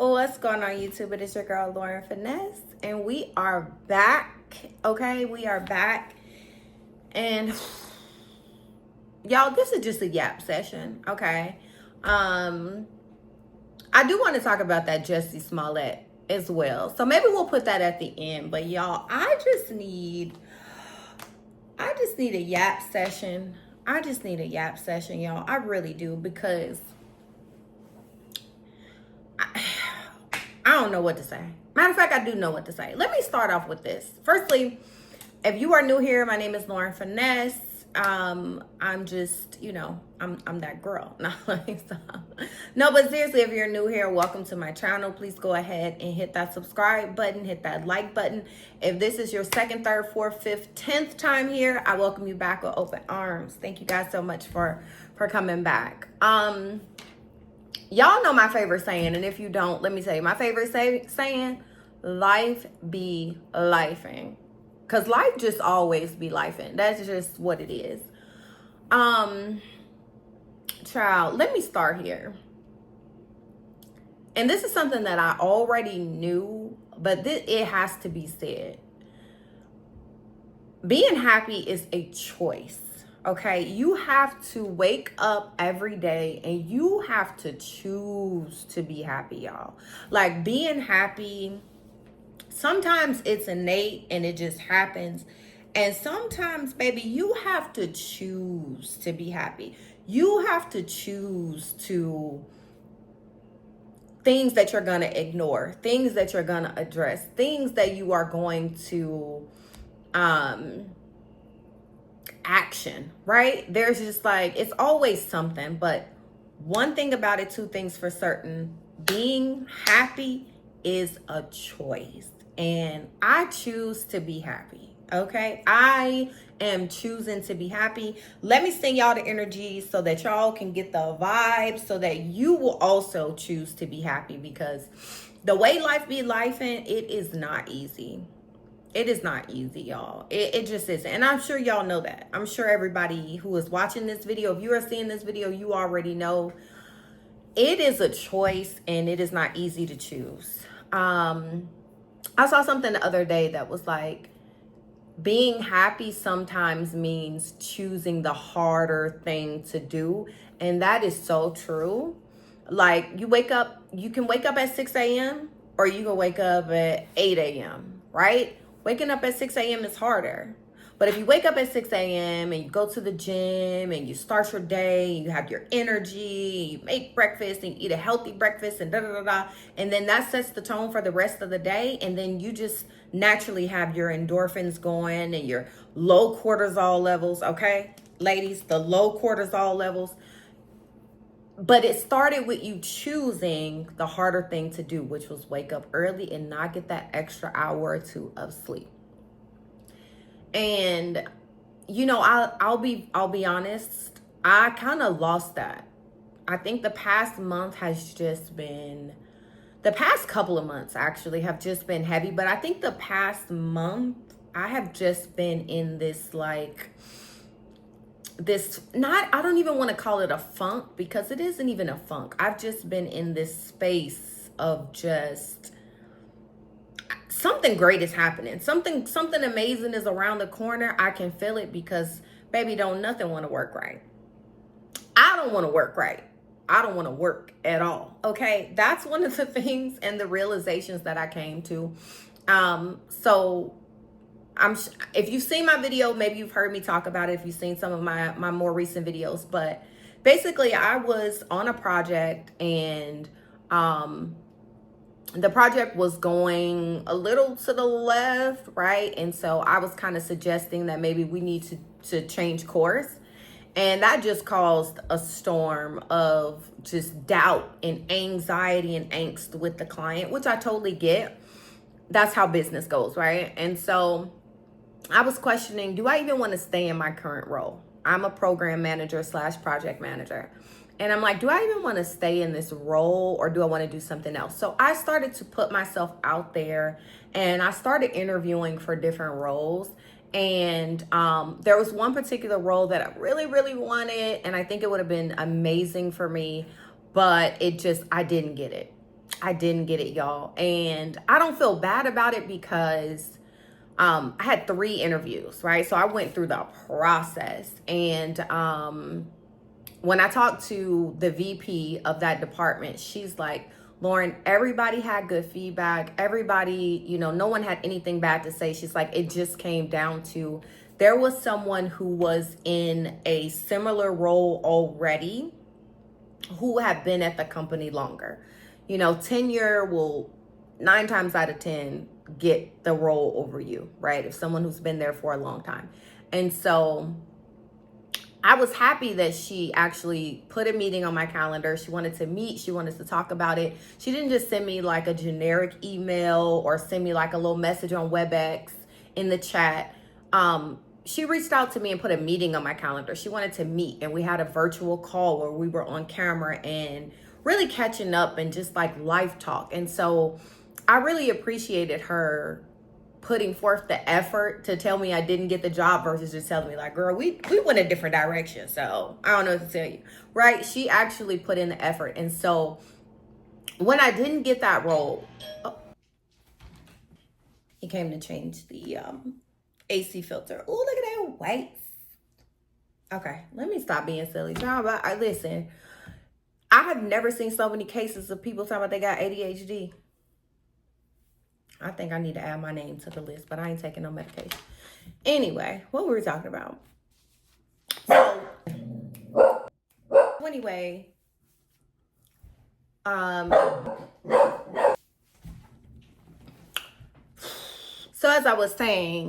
What's going on YouTube? It is your girl Lauren Finesse, and we are back. Okay, we are back, and y'all, this is just a yap session. Okay, I do want to talk about that Jussie Smollett as well, so maybe we'll put that at the end. But y'all, I just need a yap session. I just need a yap session, y'all. I really do, because I don't know what to say. Matter of fact, I do know what to say. Let me start off with this. Firstly, if you are new here, my name is Lauren Finesse. I'm just, I'm that girl. No, but seriously, if you're new here, welcome to my channel. Please go ahead and hit that subscribe button, hit that like button. If this is your second, third, fourth, fifth, 10th time here, I welcome you back with open arms. Thank you guys so much for coming back. Y'all know my favorite saying, and if you don't, let me tell you my favorite saying: life be lifing. Because life just always be lifing. That's just what it is. Child, let me start here. And this is something that I already knew, but it has to be said. Being happy is a choice. Okay, you have to wake up every day and you have to choose to be happy, y'all. Like, being happy, sometimes it's innate and it just happens. And sometimes, baby, you have to choose to be happy. You have to choose to things that you're going to ignore, things that you're going to address, things that you are going to action, right? There's just like, it's always something. But one thing about it, two things for certain: being happy is a choice, and I choose to be happy. Okay, I am choosing to be happy. Let me send y'all the energy so that y'all can get the vibe, so that you will also choose to be happy, because the way life be lifing, it is not easy. It is not easy, y'all. It just isn't. And I'm sure y'all know that. I'm sure everybody who is watching this video, if you are seeing this video, you already know it is a choice and it is not easy to choose. I saw something the other day that was like, being happy sometimes means choosing the harder thing to do. And that is so true. Like, you can wake up at 6 a.m. or you can wake up at 8 a.m., right? Waking up at 6 a.m. is harder. But if you wake up at 6 a.m. and you go to the gym and you start your day, you have your energy, you make breakfast and you eat a healthy breakfast and and then that sets the tone for the rest of the day. And then you just naturally have your endorphins going and your low cortisol levels, okay? Ladies, the low cortisol levels. But it started with you choosing the harder thing to do, which was wake up early and not get that extra hour or two of sleep. And I'll be honest, I kind of lost that. I think the past couple of months actually have just been heavy, but I think the past month I have just been in this I don't even want to call it a funk, because it isn't even a funk. I've just been in this space of just something great is happening. Something amazing is around the corner. I can feel it, because baby, don't nothing want to work right. I don't want to work right. I don't want to work at all. Okay. That's one of the things and the realizations that I came to. So if you've seen my video, maybe you've heard me talk about it, if you've seen some of my more recent videos, but basically I was on a project, and the project was going a little to the left, right? And so I was kind of suggesting that maybe we need to change course. And that just caused a storm of just doubt and anxiety and angst with the client, which I totally get. That's how business goes, right? And so I was questioning, do I even want to stay in my current role? I'm a program manager / project manager. And I'm like, do I even want to stay in this role, or do I want to do something else? So I started to put myself out there, and I started interviewing for different roles. And there was one particular role that I really, really wanted, and I think it would have been amazing for me, but I didn't get it. I didn't get it, y'all. And I don't feel bad about it because I had 3 interviews, right? So I went through the process. And when I talked to the VP of that department, she's like, Lauren, everybody had good feedback. Everybody, no one had anything bad to say. She's like, it just came down to there was someone who was in a similar role already who had been at the company longer. Tenure will 9 times out of 10 get the role over you, right? If someone who's been there for a long time. And so I was happy that she actually put a meeting on my calendar. She wanted to meet. She wanted to talk about it. She didn't just send me like a generic email or send me like a little message on WebEx in the chat. She reached out to me and put a meeting on my calendar. She wanted to meet, and we had a virtual call where we were on camera and really catching up and just like life talk. And so I really appreciated her putting forth the effort to tell me I didn't get the job versus just telling me like, girl, we went a different direction. So I don't know what to tell you, right? She actually put in the effort. And so when I didn't get that role, he came to change the AC filter. Oh, look at that white. Okay, let me stop being silly. Listen, I have never seen so many cases of people talking about they got ADHD. I think I need to add my name to the list, but I ain't taking no medication. Anyway, what were we talking about? So anyway, so as I was saying,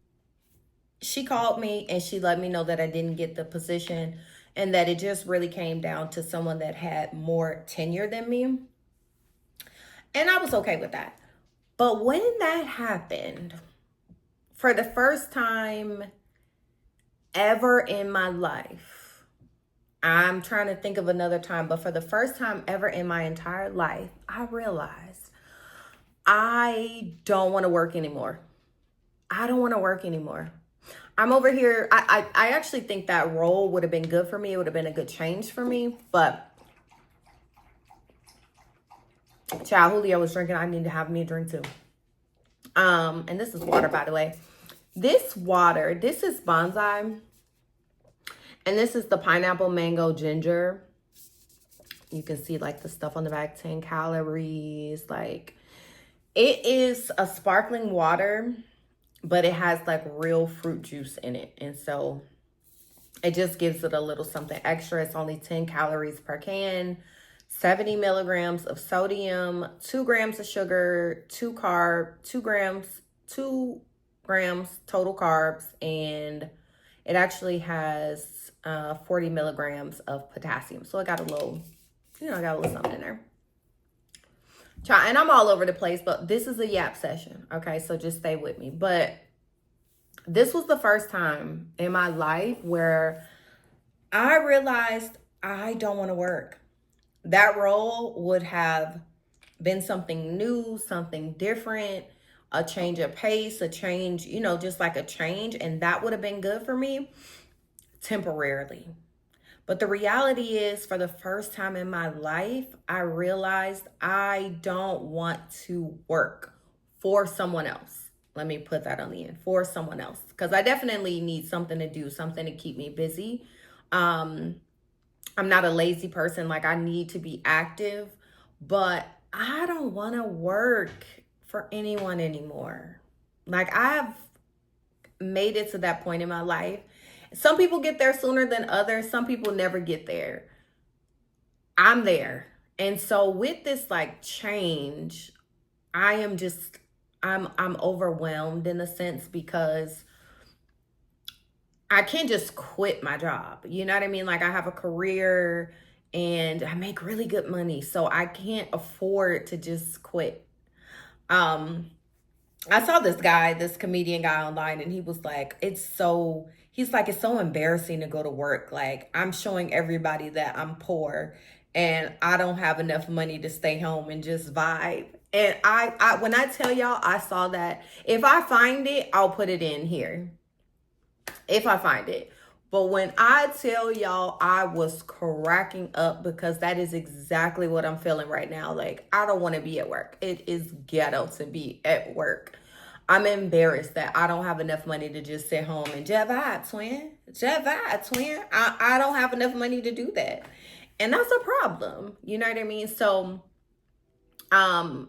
she called me and she let me know that I didn't get the position and that it just really came down to someone that had more tenure than me. And I was okay with that. But when that happened, for the first time ever in my life, I'm trying to think of another time, but for the first time ever in my entire life, I realized I don't want to work anymore. I don't want to work anymore. I'm over here. I actually think that role would have been good for me. It would have been a good change for me. But child, Julio was drinking. I need to have me a drink too. And this is water, by the way. This water, this is Bonsai. And this is the pineapple mango ginger. You can see like the stuff on the back, 10 calories. Like, it is a sparkling water, but it has like real fruit juice in it. And so it just gives it a little something extra. It's only 10 calories per can, 70 milligrams of sodium, 2 grams of sugar, 2 grams total carbs. And it actually has 40 milligrams of potassium. So it got a little, I got a little something in there. And I'm all over the place, but this is a yap session. Okay, so just stay with me. But this was the first time in my life where I realized I don't want to work. That role would have been something new, something different, a change of pace, a change, just like a change. And that would have been good for me temporarily. But the reality is, for the first time in my life, I realized I don't want to work for someone else. Let me put that on the end, for someone else. Because I definitely need something to do, something to keep me busy. I'm not a lazy person. Like, I need to be active. But I don't want to work for anyone anymore. Like, I've made it to that point in my life. Some people get there sooner than others. Some people never get there. I'm there. And so with this like change, I'm overwhelmed in a sense, because I can't just quit my job. You know what I mean? Like, I have a career and I make really good money. So I can't afford to just quit. I saw this comedian guy online, and he was like, it's so embarrassing to go to work. Like, I'm showing everybody that I'm poor and I don't have enough money to stay home and just vibe. And I when I tell y'all, I saw that. If I find it, I'll put it in here. If I find it. But when I tell y'all I was cracking up, because that is exactly what I'm feeling right now. Like, I don't want to be at work. It is ghetto to be at work. I'm embarrassed that I don't have enough money to just sit home and jet vibe, twin. Jet vibe, twin. I don't have enough money to do that. And that's a problem. You know what I mean? So I'm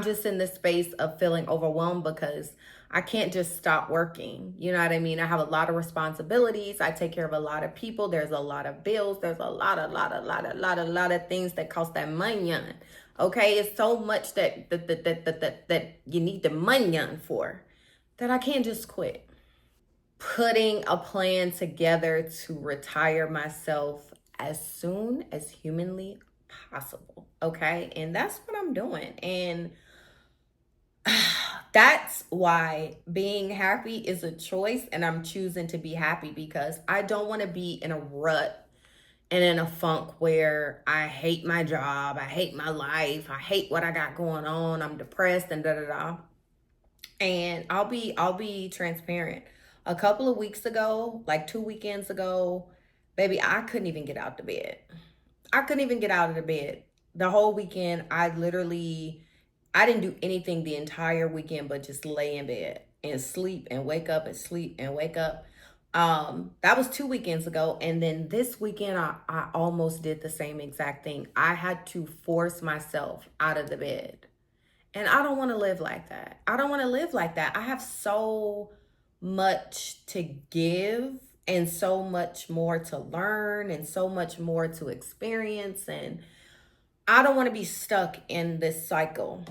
just in this space of feeling overwhelmed because I can't just stop working. You know what I mean? I have a lot of responsibilities. I take care of a lot of people. There's a lot of bills. There's a lot of things that cost that money. Okay, it's so much that you need the money for, that I can't just quit. Putting a plan together to retire myself as soon as humanly possible. Okay, and that's what I'm doing. And that's why being happy is a choice, and I'm choosing to be happy because I don't want to be in a rut and in a funk where I hate my job, I hate my life, I hate what I got going on, I'm depressed and da da da. And I'll be transparent. A couple of weeks ago, like 2 weekends ago, baby, I couldn't even get out of bed. I couldn't even get out of the bed. The whole weekend, I didn't do anything the entire weekend but just lay in bed and sleep and wake up and sleep and wake up. That was 2 weekends ago. And then this weekend, I almost did the same exact thing. I had to force myself out of the bed. And I don't want to live like that. I don't want to live like that. I have so much to give and so much more to learn and so much more to experience. And I don't want to be stuck in this cycle.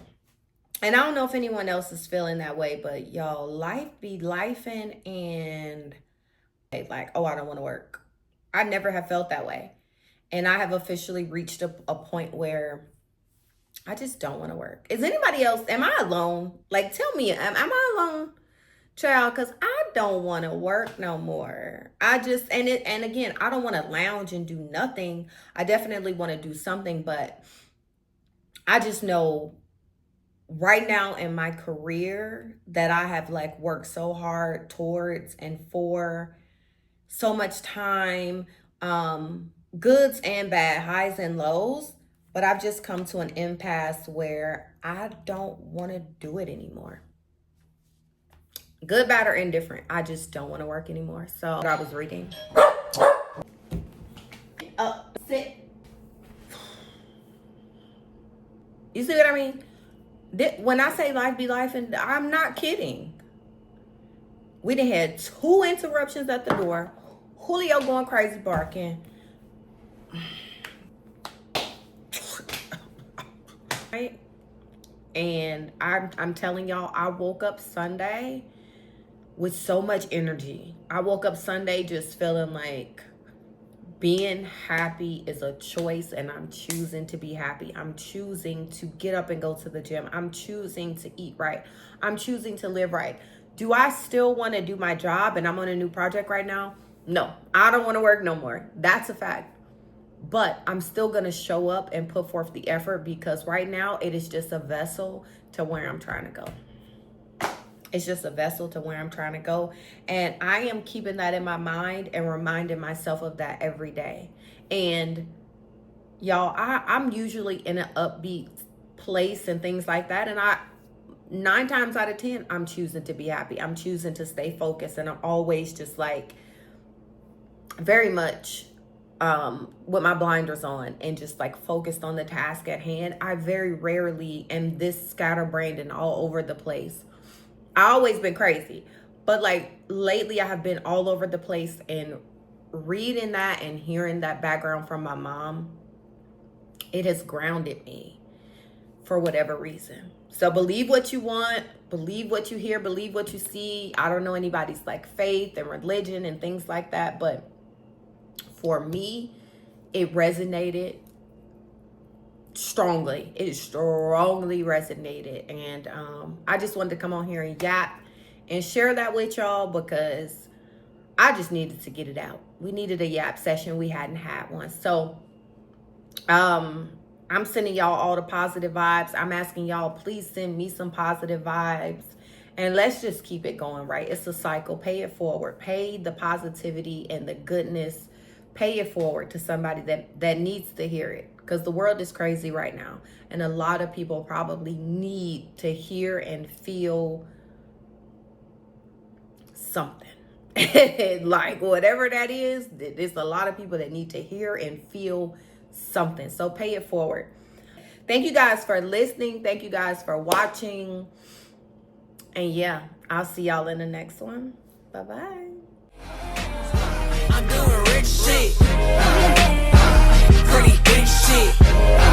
And I don't know if anyone else is feeling that way, but y'all, life be lifing, and like, oh, I don't want to work. I never have felt that way. And I have officially reached a point where I just don't want to work. Is anybody else? Am I alone? Like, tell me, am I alone, child? Because I don't want to work no more. And again, I don't want to lounge and do nothing. I definitely want to do something, but I just know right now in my career that I have like worked so hard towards and for so much time, goods and bad, highs and lows. But I've just come to an impasse where I don't want to do it anymore. Good, bad, or indifferent. I just don't want to work anymore. So I was reading. Sit. You see what I mean? When I say life be life, and I'm not kidding. We done had 2 interruptions at the door. Julio going crazy barking. Right? And I'm telling y'all, I woke up Sunday with so much energy. I woke up Sunday just feeling like being happy is a choice, and I'm choosing to be happy. I'm choosing to get up and go to the gym. I'm choosing to eat right. I'm choosing to live right. Do I still want to do my job and I'm on a new project right now? No, I don't want to work no more. That's a fact. But I'm still going to show up and put forth the effort, because right now it is just a vessel to where I'm trying to go. It's just a vessel to where I'm trying to go. And I am keeping that in my mind and reminding myself of that every day. And y'all, I'm usually in an upbeat place and things like that. And 9 times out of 10, I'm choosing to be happy. I'm choosing to stay focused. And I'm always just like very much with my blinders on and just like focused on the task at hand. I very rarely am this scatterbrained and all over the place. I always been crazy, but like lately I have been all over the place, and reading that and hearing that background from my mom, it has grounded me for whatever reason. So believe what you want, believe what you hear, believe what you see. I don't know anybody's like faith and religion and things like that, but for me, it resonated strongly. It strongly resonated. And I just wanted to come on here and yap and share that with y'all, because I just needed to get it out. We needed a yap session. We hadn't had one. So I'm sending y'all all the positive vibes. I'm asking y'all, please send me some positive vibes And let's just keep it going, right? It's a cycle. Pay it forward. Pay the positivity and the goodness. Pay it forward to somebody that needs to hear it. Because the world is crazy right now. And a lot of people probably need to hear and feel something. Like whatever that is, there's a lot of people that need to hear and feel something. So pay it forward. Thank you guys for listening. Thank you guys for watching. And yeah, I'll see y'all in the next one. Bye-bye. I'm doing rich shit. Pretty big shit.